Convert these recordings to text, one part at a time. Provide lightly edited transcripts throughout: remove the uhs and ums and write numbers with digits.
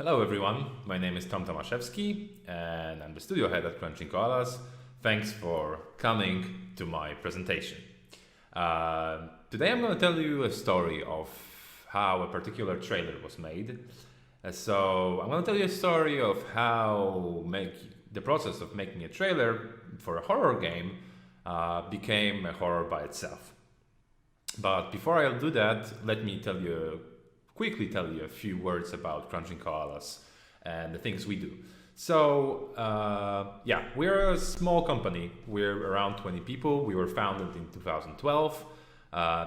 Hello everyone, my name is Tomaszewski and I'm the studio head at Crunching Koalas. Thanks for coming to my presentation. Today I'm going to tell you a story of how a particular trailer was made. So I'm going to tell you a story of how the process of making a trailer for a horror game became a horror by itself. But before I'll do that, let me quickly tell you a few words about Crunching Koalas and the things we do. So we're a small company. We're around 20 people. We were founded in 2012.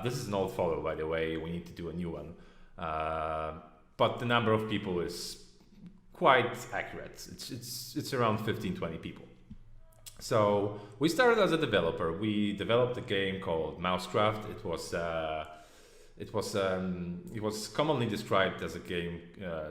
This is an old photo, by the way. We need to do a new one. But the number of people is quite accurate. It's around 15, 20 people. So we started as a developer. We developed a game called MouseCraft. It was commonly described as a game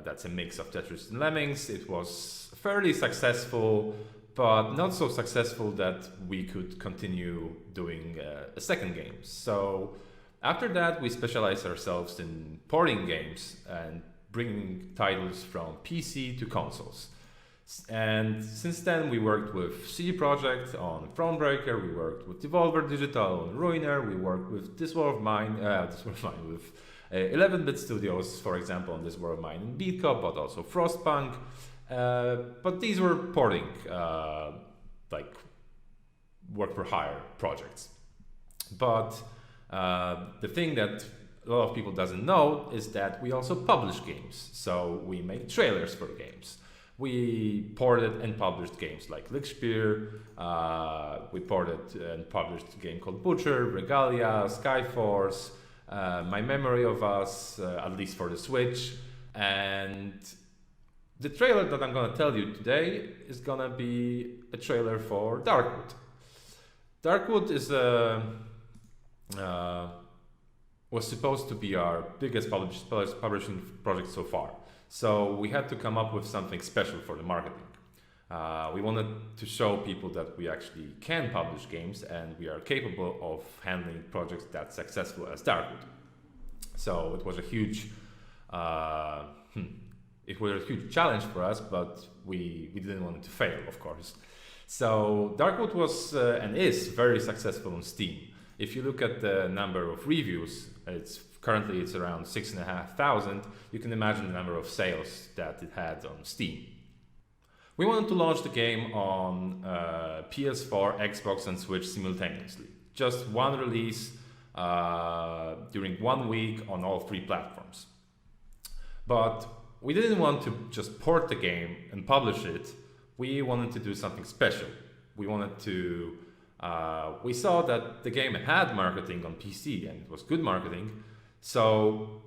that's a mix of Tetris and Lemmings. It was fairly successful, but not so successful that we could continue doing a second game. So after that, we specialized ourselves in porting games and bringing titles from PC to consoles. And since then, we worked with CD Projekt on Thronebreaker, we worked with Devolver Digital on Ruiner, we worked with This War of Mine with 11-bit studios, for example, on This War of Mine and Beatcop, but also Frostpunk. But these were porting, work for hire projects. But the thing that a lot of people doesn't know is that we also publish games. So we make trailers for games. We ported and published games like Lickspiel, we ported and published a game called Butcher, Regalia, Skyforce, My Memory of Us, at least for the Switch. And the trailer that I'm going to tell you today is going to be a trailer for Darkwood. Darkwood was supposed to be our biggest publishing project so far. So we had to come up with something special for the marketing. We wanted to show people that we actually can publish games and we are capable of handling projects that successful as Darkwood. So it was a huge challenge for us, but we didn't want it to fail, of course. So Darkwood was and is very successful on Steam. If you look at the number of reviews, currently it's around 6,500. You can imagine the number of sales that it had on Steam. We wanted to launch the game on PS4, Xbox and Switch simultaneously. Just one release during 1 week on all three platforms. But we didn't want to just port the game and publish it. We wanted to do something special. We saw that the game had marketing on PC and it was good marketing. So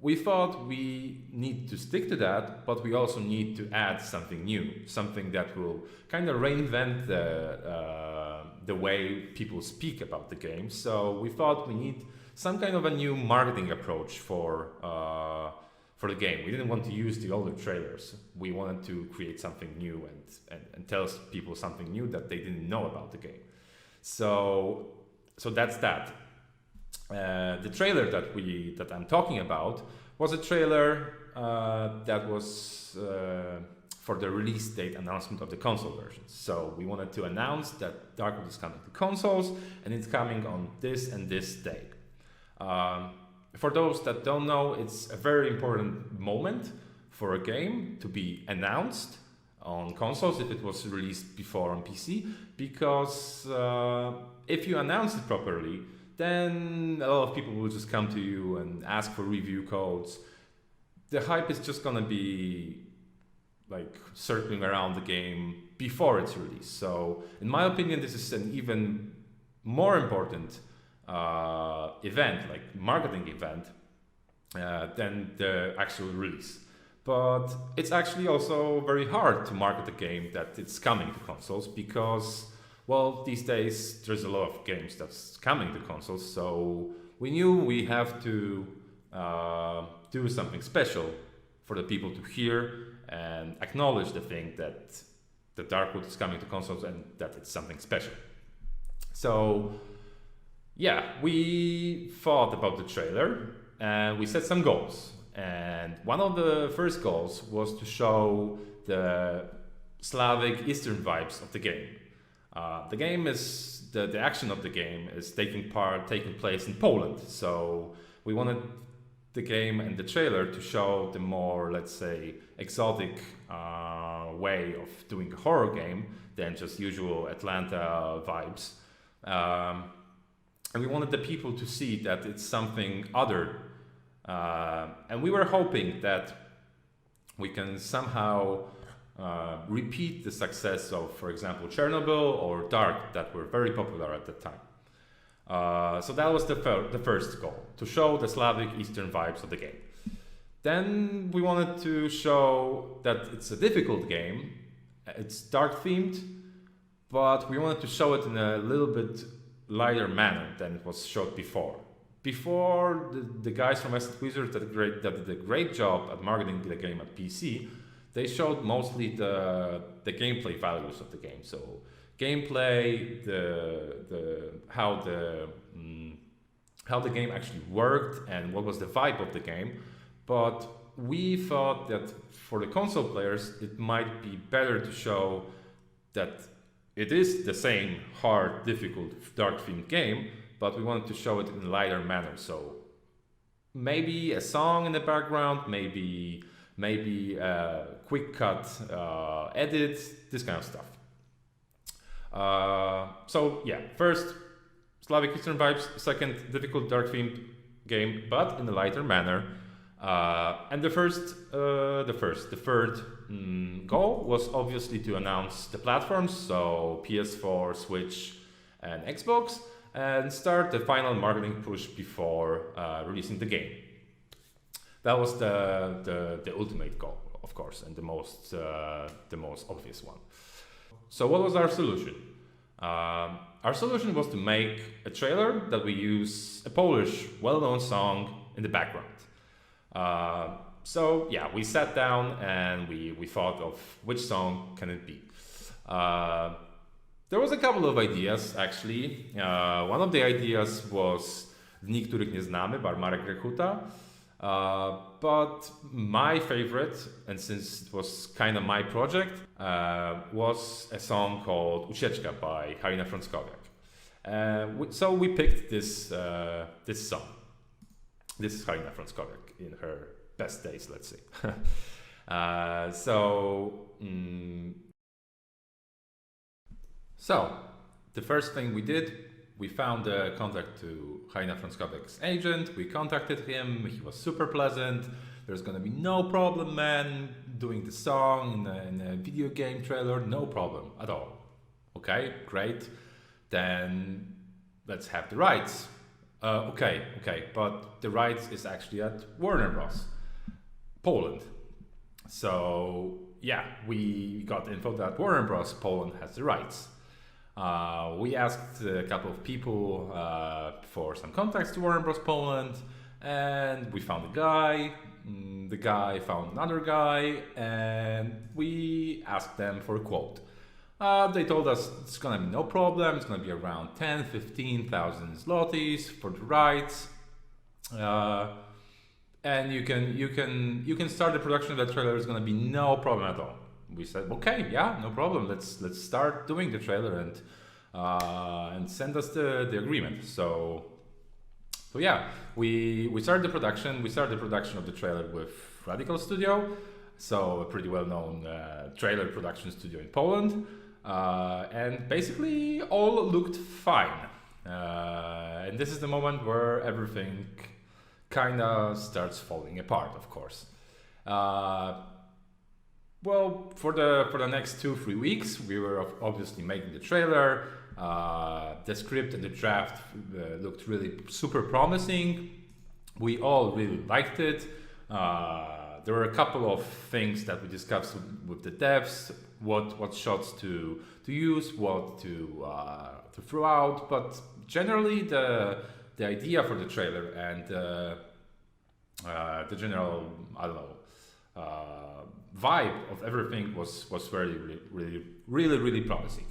we thought we need to stick to that, but we also need to add something new, something that will kind of reinvent the way people speak about the game. So we thought we need some kind of a new marketing approach for the game. We didn't want to use the older trailers. We wanted to create something new and tell people something new that they didn't know about the game. So that's that. The trailer that I'm talking about was a trailer that was for the release date announcement of the console versions. So we wanted to announce that Darkwood is coming to consoles and it's coming on this and this day. For those that don't know, it's a very important moment for a game to be announced on consoles if it was released before on PC, because if you announce it properly, then a lot of people will just come to you and ask for review codes. The hype is just gonna be like circling around the game before it's released. So in my opinion, this is an even more important event, like marketing event, than the actual release. But it's actually also very hard to market a game that it's coming to consoles because, well, these days there's a lot of games that's coming to consoles. So we knew we have to do something special for the people to hear and acknowledge the thing that the Darkwood is coming to consoles and that it's something special. So yeah, we thought about the trailer and we set some goals. And one of the first goals was to show the Slavic Eastern vibes of the game. The game is the action of the game is taking place in Poland. So we wanted the game and the trailer to show the more, let's say, exotic way of doing a horror game than just usual Atlanta vibes. And we wanted the people to see that it's something other. And we were hoping that we can somehow repeat the success of, for example, Chernobyl or Dark, that were very popular at the time. So that was the first goal, to show the Slavic Eastern vibes of the game. Then we wanted to show that it's a difficult game, it's dark themed, but we wanted to show it in a little bit lighter manner than it was showed before. Before, the guys from West Wizards that did a great job at marketing the game at PC. They showed mostly the gameplay values of the game. So gameplay, how the game actually worked and what was the vibe of the game. But we thought that for the console players, it might be better to show that it is the same hard, difficult, dark-themed game, but we wanted to show it in a lighter manner. So maybe a song in the background, maybe a quick cut edit, this kind of stuff. So yeah, first Slavic Eastern vibes, second difficult dark-themed game, but in a lighter manner. And the third goal was obviously to announce the platforms, so PS4, Switch, and Xbox, and start the final marketing push before releasing the game. That was the ultimate goal, of course, and the most obvious one. So what was our solution? Our solution was to make a trailer that we use a Polish well-known song in the background. So yeah, we sat down and we thought of which song can it be. There was a couple of ideas actually. One of the ideas was Dni, których nie znamy by Marek Rechuta. But my favorite, and since it was kind of my project, was a song called Ucieczka by Halina Frąckowiak. So we picked this song. This is Halina Frąckowiak in her best days, let's say. So the first thing we did, we found a contact to Halina Frąckowiak's agent. We contacted him. He was super pleasant. There's gonna be no problem, man, doing the song in a video game trailer. No problem at all. Okay, great. Then let's have the rights. Okay, but the rights is actually at Warner Bros. Poland. So yeah, we got info that Warner Bros. Poland has the rights. We asked a couple of people for some contacts to Warner Bros. Poland, and we found a guy. The guy found another guy, and we asked them for a quote. They told us it's gonna be no problem. It's gonna be around 10,000-15,000 zlotys for the rights, and you can start the production of that trailer. It's gonna be no problem at all. We said, okay, yeah, no problem. Let's start doing the trailer and send us the agreement. So yeah, we started the production. We started the production of the trailer with Radical Studio, so a pretty well-known trailer production studio in Poland, and basically all looked fine. And this is the moment where everything kind of starts falling apart, of course. Well, for the next 2-3 weeks, we were obviously making the trailer. The script and the draft looked really super promising. We all really liked it. There were a couple of things that we discussed with the devs, what shots to use, what to throw out. But generally, the idea for the trailer and the general, I don't know, vibe of everything was really promising.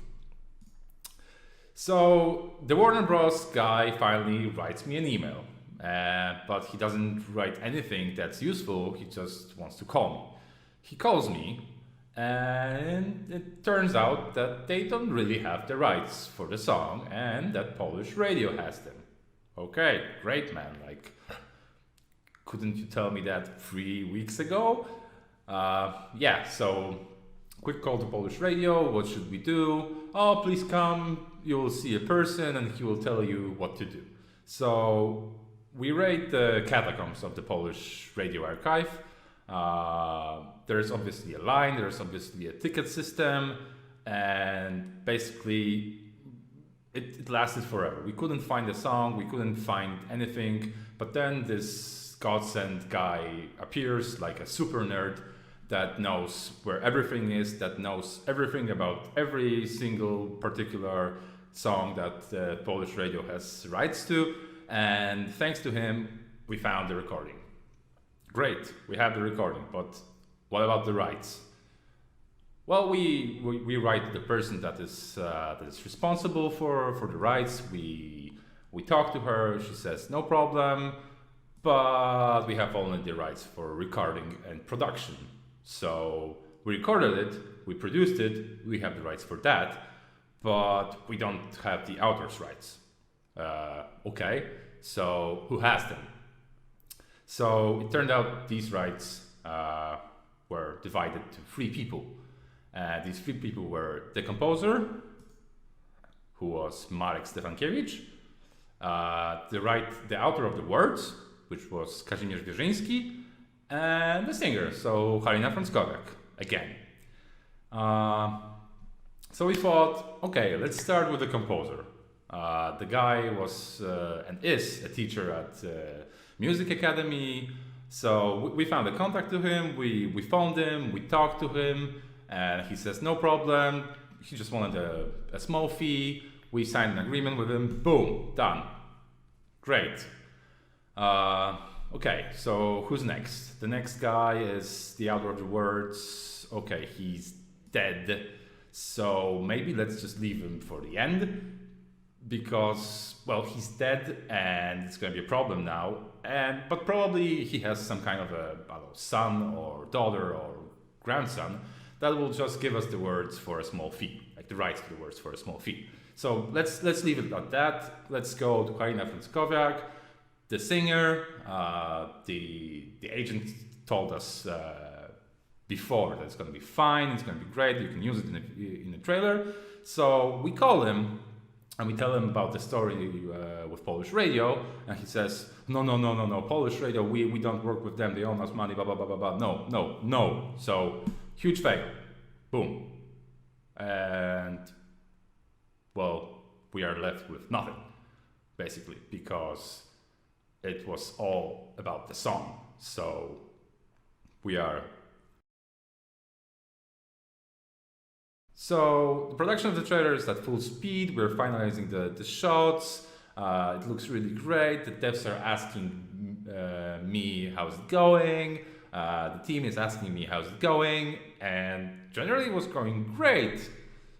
So the Warner Bros. Guy finally writes me an email. but he doesn't write anything that's useful. He just wants to call me. He calls me, and it turns out that they don't really have the rights for the song, and that Polish radio has them. Okay, great, man. Like, couldn't you tell me that 3 weeks ago? Yeah, so quick call to Polish radio. What should we do? Oh, please come. You will see a person and he will tell you what to do. So we raid the catacombs of the Polish radio archive. There's obviously a line, there's obviously a ticket system, and basically it lasted forever. We couldn't find a song, we couldn't find anything, but then this godsend guy appears like a super nerd that knows where everything is, that knows everything about every single particular song that Polish radio has rights to, and thanks to him, we found the recording. Great, we have the recording, but what about the rights? Well, we write the person that is responsible for the rights. We talk to her. She says no problem, but we have only the rights for recording and production. So we recorded it, we produced it, we have the rights for that, but we don't have the author's rights. Okay, so who has them? So it turned out these rights were divided to 3 people. These 3 people were the composer, who was Marek Stefankiewicz, the author of the words, which was Kazimierz Wierzyński, and the singer, so Halina Frąckowiak, again. So we thought, okay, let's start with the composer. The guy was and is a teacher at Music Academy, so we found a contact to him, we phoned him, we talked to him, and he says no problem, he just wanted a small fee, we signed an agreement with him, boom, done. Great. Okay, so who's next? The next guy is the author of the words. Okay, he's dead, so maybe let's just leave him for the end, because, well, he's dead and it's going to be a problem now, but probably he has some kind of a son or daughter or grandson that will just give us the words for a small fee, like the rights to the words for a small fee. So let's leave it at that. Let's go to Halina Frąckowiak, the singer. The agent told us before that it's going to be fine, it's going to be great, you can use it in a trailer. So we call him and we tell him about the story with Polish radio, and he says, no, Polish radio, we don't work with them, they owe us money, blah, blah, blah, blah, blah. No. So huge fail. Boom. And, well, we are left with nothing, basically, because it was all about the song. So we are... So the production of the trailer is at full speed. We're finalizing the shots. It looks really great. The devs are asking me how's it going. The team is asking me how's it going. And generally it was going great.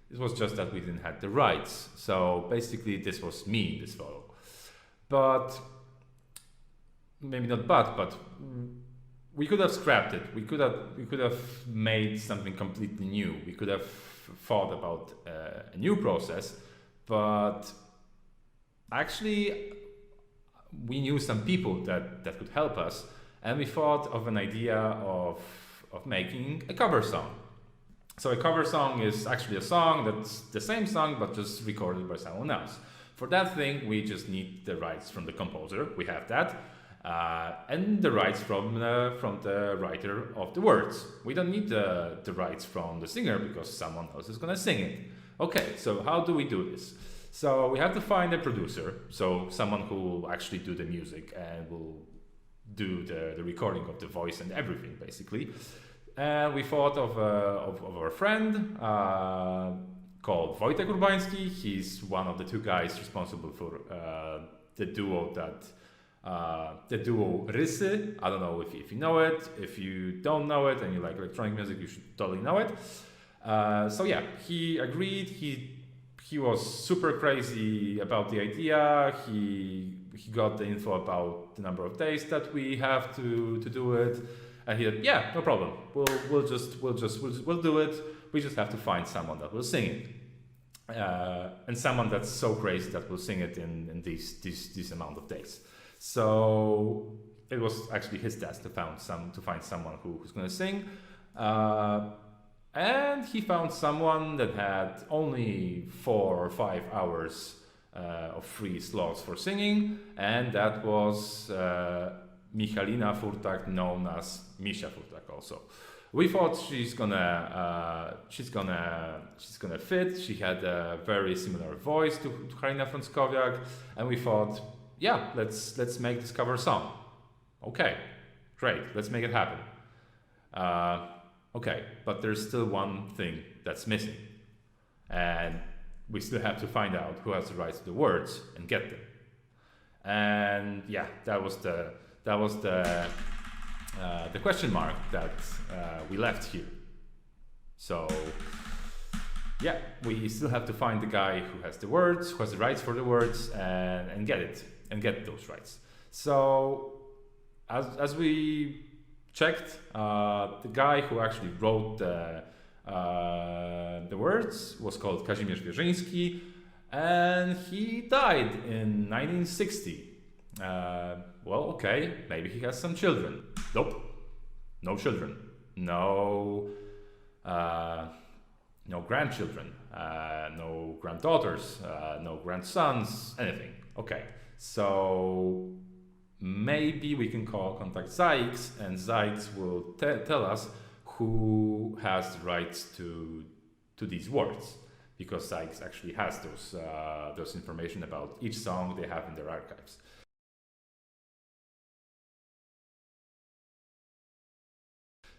It was just that we didn't have the rights. So basically this was me in this photo. But maybe not but we could have scrapped it. We could have made something completely new. We could have thought about a new process, but actually we knew some people that could help us, and we thought of an idea of making a cover song. So a cover song is actually a song that's the same song but just recorded by someone else. For that thing we just need the rights from the composer, we have that, and the rights from the writer of the words. We don't need the rights from the singer because someone else is gonna sing it. Okay, so how do we do this? So we have to find a producer, so someone who will actually do the music and will do the recording of the voice and everything, basically. And we thought of our friend called Wojtek Urbański. He's one of the 2 guys responsible for the duo Rysy. I don't know if you know it. If you don't know it and you like electronic music, you should totally know it. So yeah, he agreed. he was super crazy about the idea. He got the info about the number of days that we have to do it, and he said, "Yeah, no problem. We'll do it. We just have to find someone that will sing it, and someone that's so crazy that will sing it in this amount of days." So it was actually his task to find someone who's going to sing. And he found someone that had only 4 or 5 hours of free slots for singing, and that was Michalina Furtak, known as Misha Furtak. Also, we thought she's gonna fit. She had a very similar voice to Halina Frąckowiak, and we thought, yeah, let's make this cover song. Okay, great, let's make it happen. Okay, but there's still one thing that's missing, and we still have to find out who has the rights to the words and get them. And yeah, that was the question mark that we left here. So yeah, we still have to find the guy who has the words, who has the rights for the words, and get those rights. So as we checked, the guy who actually wrote the words was called Kazimierz Wierzyński, and he died in 1960. Well, okay, maybe he has some children. Nope, no children, no grandchildren, no granddaughters, no grandsons, anything. Okay, so maybe we can contact Zykes, and Zykes will tell us who has the rights to these words, because Zykes actually has those information about each song they have in their archives.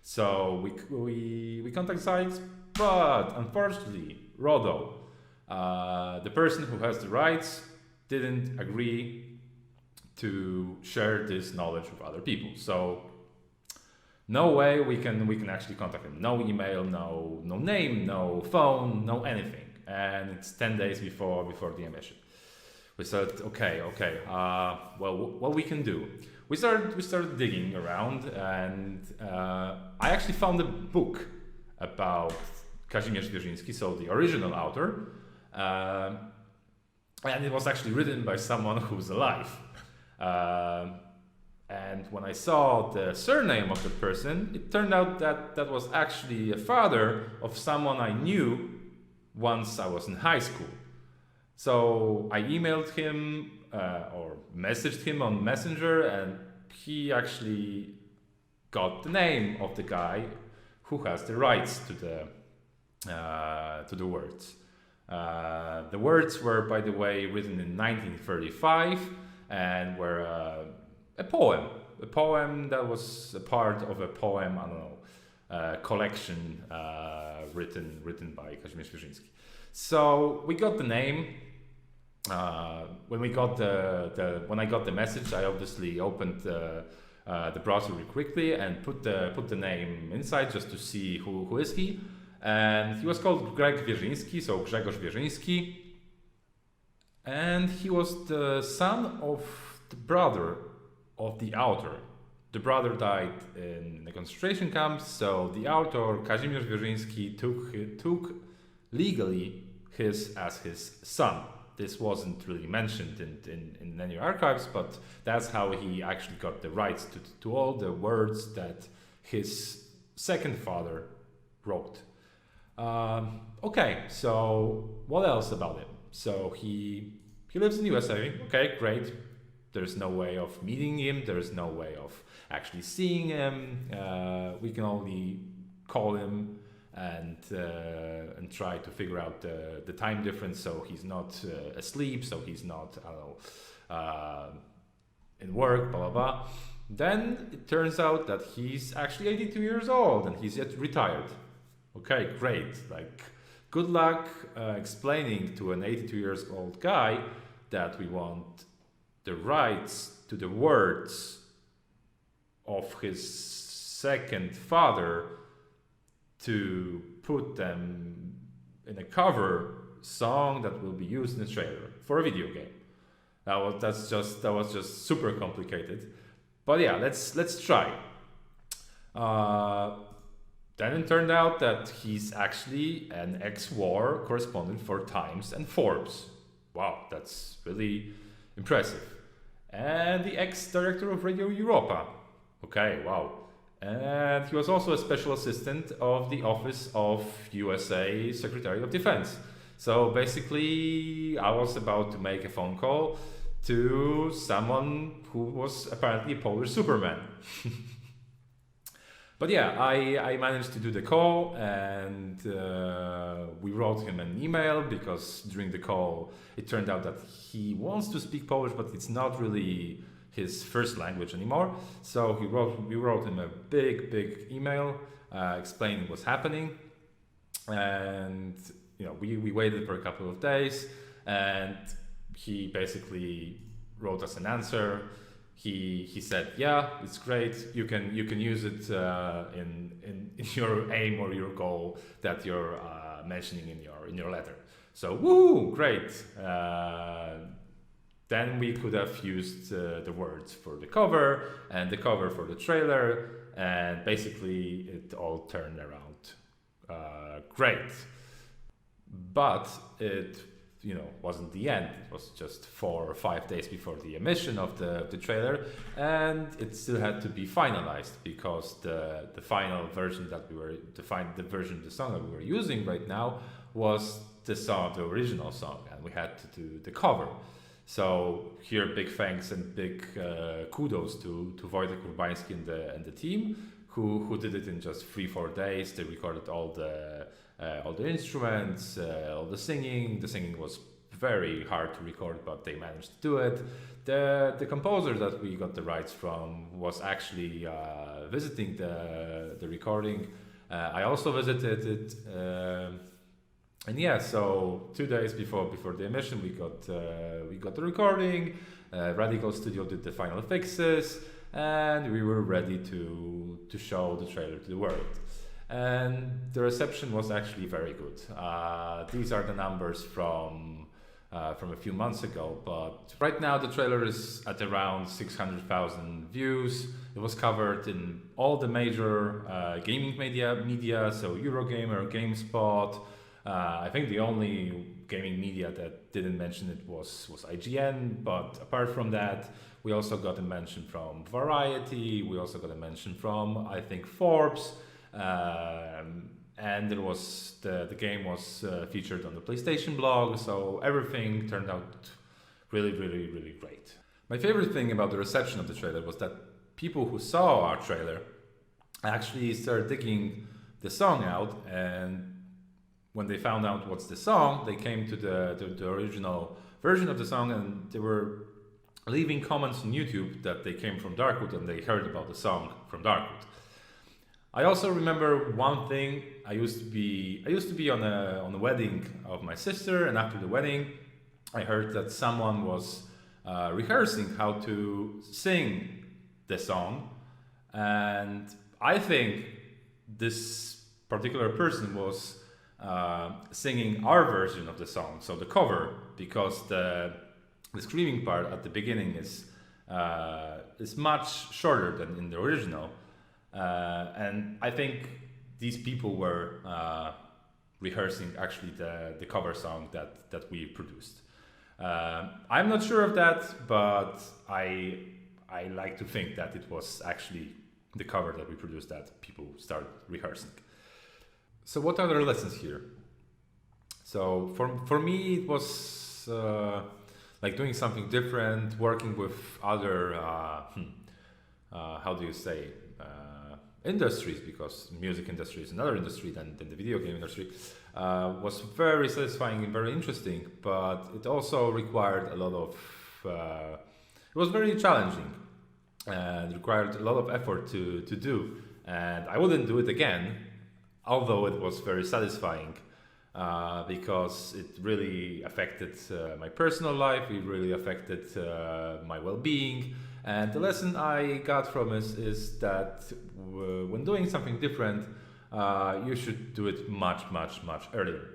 So we contact Zykes, but unfortunately, Rodo, the person who has the rights, didn't agree to share this knowledge with other people. So no way we can actually contact him. No email, no name, no phone, no anything. And it's 10 days before the emission. We said, okay. Well, what we can do? We started digging around, and I actually found a book about Kazimierz Wierzyński, so the original author, and it was actually written by someone who's alive. And when I saw the surname of the person, it turned out that was actually a father of someone I knew once I was in high school. So I emailed him or messaged him on Messenger, and he actually got the name of the guy who has the rights to the words. The words were, by the way, written in 1935 and were a poem that was a part of a poem, I don't know, collection written by Kazimierz Wierzyński. So we got the name. When I got the message, I obviously opened the browser really quickly and put the name inside just to see who is he. And he was called Greg Wierzyński, so Grzegorz Wierzyński. And he was the son of the brother of the author. The brother died in the concentration camp, so the author, Kazimierz Wierzyński, took legally as his son. This wasn't really mentioned in any archives, but that's how he actually got the rights to all the words that his second father wrote. Okay, so what else about him? So he lives in the USA. Okay, great. There's no way of meeting him. There's no way of actually seeing him. We can only call him and try to figure out the time difference, so he's not asleep, so he's not, I don't know, in work, blah blah blah. Then it turns out that he's actually 82 years old and he's yet retired. Okay, great. Like, good luck explaining to an 82 years old guy that we want the rights to the words of his second father to put them in a cover song that will be used in a trailer for a video game. That was just super complicated. But yeah, let's try. Then it turned out that he's actually an ex-war correspondent for Times and Forbes. Wow, that's really impressive. And the ex-director of Radio Europa. Okay, wow. And he was also a special assistant of the Office of USA Secretary of Defense. So basically, I was about to make a phone call to someone who was apparently a Polish Superman. But yeah, I managed to do the call, and we wrote him an email because during the call it turned out that he wants to speak Polish, but it's not really his first language anymore. So we wrote him a big email explaining what's happening, and we waited for a couple of days, and he basically wrote us an answer. He said, yeah, it's great. You can use it in your aim or your goal that you're mentioning in your letter. So woohoo, great. Then we could have used the words for the cover and the cover for the trailer, and basically it all turned around great. But it wasn't the end. It was just 4 or 5 days before the emission of the trailer, and it still had to be finalized because the final version the version of the song that we were using right now was the original song, and we had to do the cover. So here, big thanks and big kudos to Wojtek Urbański and the team who did it in just 3-4 days. They recorded all the instruments, all the singing. The singing was very hard to record, but they managed to do it. The composer that we got the rights from was actually visiting the recording. I also visited it, and yeah. So 2 days before the emission, we got the recording. Radical Studio did the final fixes, and we were ready to show the trailer to the world. And the reception was actually very good. These are the numbers from a few months ago, but right now the trailer is at around 600,000 views. It was covered in all the major gaming media, so Eurogamer, GameSpot. I think the only gaming media that didn't mention it was IGN, but apart from that, we also got a mention from Variety. We also got a mention from, I think, Forbes. And there was the game was featured on the PlayStation blog, so everything turned out really great. My favorite thing about the reception of the trailer was that people who saw our trailer actually started digging the song out, and when they found out what's the song, they came to the original version of the song, and they were leaving comments on YouTube that they came from Darkwood and they heard about the song from Darkwood. I also remember one thing. I used to be on a wedding of my sister, and after the wedding, I heard that someone was rehearsing how to sing the song, and I think this particular person was singing our version of the song, so the cover, because the screaming part at the beginning is much shorter than in the original. And I think these people were rehearsing actually the cover song that we produced. I'm not sure of that, but I like to think that it was actually the cover that we produced that people started rehearsing. So what are the lessons here? So for me it was like doing something different, working with other how do you say, industries, because music industry is another industry than the video game industry, was very satisfying and very interesting, but it also required a lot of it was very challenging and required a lot of effort to do, and I wouldn't do it again, although it was very satisfying, because it really affected my personal life, it really affected my well-being. And the lesson I got from it is that when doing something different, you should do it much earlier.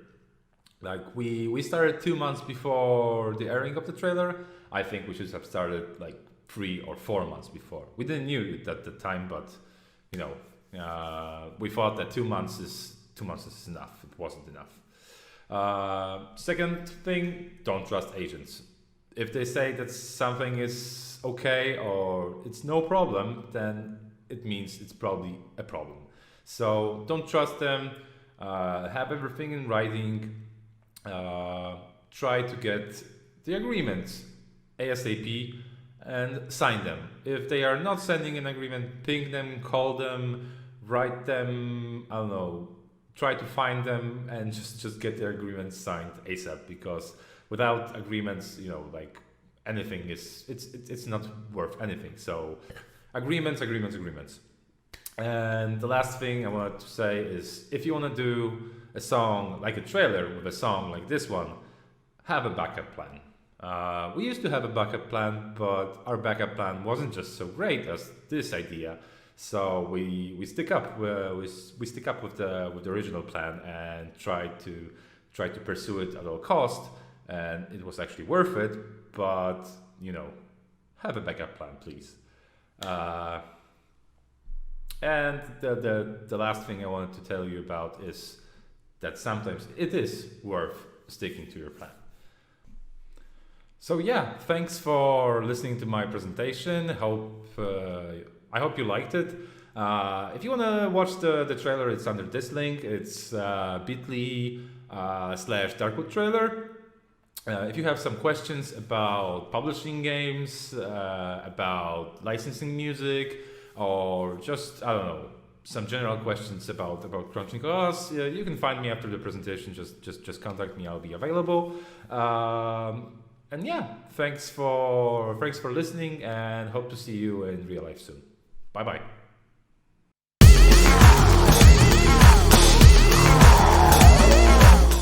Like we started 2 months before the airing of the trailer. I think we should have started like 3 or 4 months before. We didn't knew it at the time, but you know, we thought that 2 months is enough. It wasn't enough. Second thing, don't trust agents. If they say that something is okay or it's no problem, then it means it's probably a problem. So don't trust them. Have everything in writing. Try to get the agreements ASAP and sign them. If they are not sending an agreement, ping them, call them, write them, I don't know, try to find them and just get their agreements signed ASAP, because without agreements, you know, like anything it's not worth anything. So agreements. And the last thing I wanted to say is, if you want to do a song like a trailer with a song like this one, have a backup plan. We used to have a backup plan, but our backup plan wasn't just so great as this idea. So we stick up with the original plan and try to pursue it at all cost. And it was actually worth it. But you know, have a backup plan, please. And the last thing I wanted to tell you about is that sometimes it is worth sticking to your plan. So yeah, thanks for listening to my presentation. I hope you liked it. If you want to watch the trailer, it's under this link. It's bit.ly/Darkwood trailer. If you have some questions about publishing games, about licensing music, or just, I don't know, some general questions about Crunching Koalas, you can find me after the presentation. Just contact me. I'll be available. And yeah, thanks for listening, and hope to see you in real life soon. Bye bye.